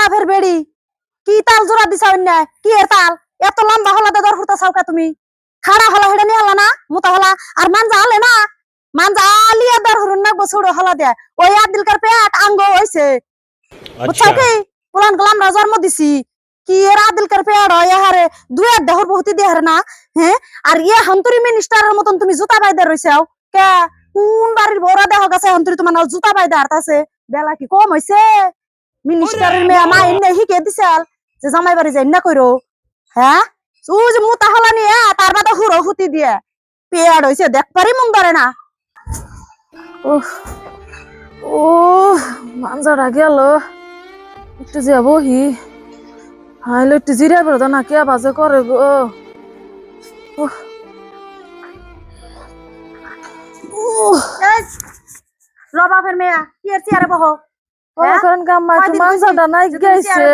বাপের বেড়ি কি তাল জোড়া দিছা অন্যায় কি এর তাল এত লম্বা হলা দর হুরতা চাওকা তুমি খাড়া হলা হেডে নিয়ে হলা না মোটা হলা আর মানজা হলে না মানজা আলিয়া দর হুরুন না বছড় হলা দে ওই আদিলকার পেট আঙ্গ হইছে বুঝছো কি পুরান গলাম জন্ম দিছি কি এর আদিলকার পেট হয় হারে দুই এক দেহর বহুতি দেহর না হ্যাঁ আর ইয়ে হন্তরি মিনিস্টারের মতন তুমি জুতা বাইদে রইছাও কে কোন বাড়ির বড় দেহ গেছে হন্তরি তোমার নাও জুতা বাইদে হারতাছে বেলা কি কম হইছে মিনিস্টারের মেয়ে মা এমনি হিকে দিছাল যে জামাই বাড়ি যাই না কইরো হ্যাঁ ও যে মোটা হলা নিয়ে তার বাদে হুড়ো হুতি দিয়ে পেয়ার হইছে দেখ পারি মন ধরে না ওহ ও মানজাটা গেল একটু যে বহি হাইলো একটু জিরা বেরোতো না কে বাজে করে গো রবাফের মেয়া কি এর চেয়ারে বহ করেন গাম্মা তো মানজাটা নাই গেছে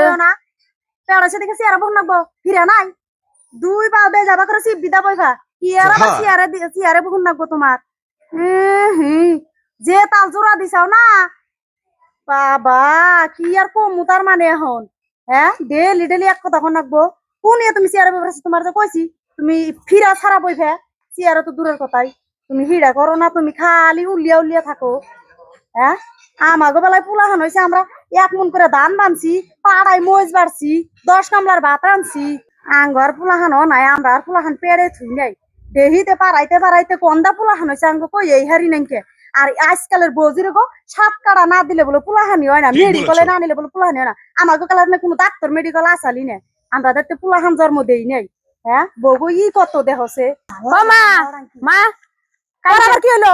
পেড়াছে দেখে চেয়ারে বহ নাকবো ফিরা নাই দুই পা বে যাবা করে সিপ দিদা বইবা কি আর চেয়ারে বহ নাকবো তোমার যে তাল জোড়া দিছাও না বাবা কি আর কমু তার মানে এখন হ্যাঁ ডেলি ডেলি এক কথা নাকবো কোন তুমি চেয়ারে বসে তোমার যে কইছি তুমি ফিরা ছাড়া বইফে চেয়ারে তো দূরের কথাই তুমি হিড়া করো না তুমি খালি উলিয়া উলিয়া থাকো হ্যাঁ আমাগো বেলায় পুলাহান হয়েছে আমরা এক মন করে ধান বানছি পাড়ায় মজ বাড়ছি 10 কামলার ভাত আনছি আঙ্গর পুলাহানও নাই আমরা আর পুলাহান পেড়ে থুই নাই দেহিতে পাড়াইতে পাড়াইতে কন্দা পুলাহান হয়েছে আঙ্গ কই এই হারি নাকি আর আজকালের বৌজির গো 7 কাটা না দিলে বলে পুলাহানি হয় না মেডিকেলে না নিলে বলে পুলাহানি হয় না আমাগো কালার না কোনো ডাক্তার মেডিকেল আসালি না আমরা দেখতে পুলাহান জন্ম দেই নাই হ্যাঁ বগো ই কত দেহছে ও মা মা কাল আবার কি হলো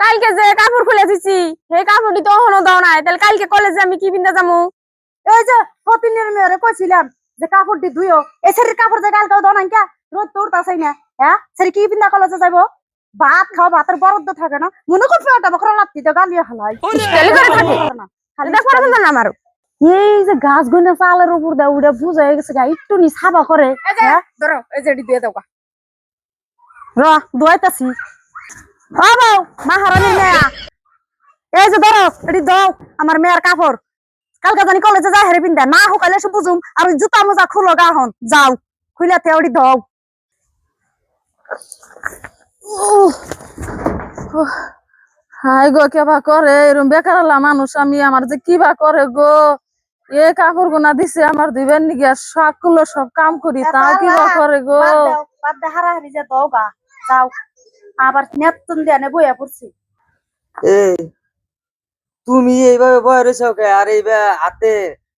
কালকে যে কাপড় খুলে দিছি সেই কাপড়টি তো এখনো দাও নাই তাহলে কালকে কলেজে আমি কি পিন্দা যামু এই যে ফতিনের মেয়েরে কইছিলাম যে কাপড়টি ধুইও এই শরীর কাপড় যে কালকে দাও নাই কে রোদ তো উঠতাছাই না হ্যাঁ শরীর কি পিন্দা কলেজে যাইবো ভাত খাও ভাতের বরাদ্দ থাকে না মনে করছো ওটা বকরা লাত্তি তো গালিয়া হালাই তেলি করে থাকে খালি দেখ পড়া না আমার এই যে গাছ গনে চালের উপর দা উড়ে বুঝা হয়ে গেছে গা একটু নি সাবা করে হ্যাঁ ধরো এই যে দিয়ে দাও গা র দুয়াইতাছি ও বউ মহারানীর মেয়া এই যে ধরো এটি দাও আমার মেয়ের কাপড় কালকে জানি কলেজে যাই হেরে পিন্দা না হুকাইলে সে বুঝুম আর জুতা মোজা খুলো গা হন যাও খুইলাতে ওটি দাও হাই গো কেবা করে এরম বেকারলা মানুষ আমি আমার যে কিবা করে গো এ কাপড় গোনা দিছে আমার দিবেন নি গিয়া সবগুলো সব কাম করি তা কিবা করে গো বাদ দে হারাহারি যে দাও গা যাও আবার নেতন দেনে বইয়া পড়ছি এই তুমি এইভাবে বয়ে রয়েছো কে আর এইভাবে হাতে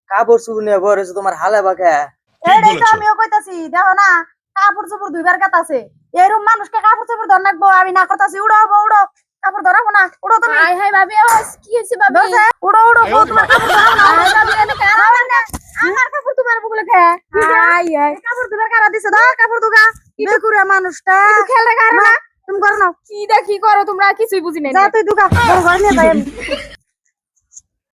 কাপড় চুপড় নিয়ে বয়ে রয়েছো তোমার হালে বাকে এইটাই তো আমিও কইতাছি দেখো না কাপড় চোপড় দুইবার কাত আছে এরকম মানুষকে কাপড় চোপড় ধর নাকবো আমি না করতাছি উড়ো হবো উড়ো কাপড় ধরাবো না উড়ো তুমি হাই হাই ভাবি কি হইছে ভাবি উড়ো উড়ো তোমার কাপড় ধরাবো না হাই ভাবি এনে কারা না আমার কাপড় তোমার বগলে খা হাই হাই কাপড় দুইবার কারা দিছে দাও কাপড় দুগা বেকুরে মানুষটা একটু খেয়াল রাখা না তুমি করো না কি দেখি করো তোমরা কিছুই বুঝি নাই যা তুই দুগা ঘর নিয়ে যাই আমি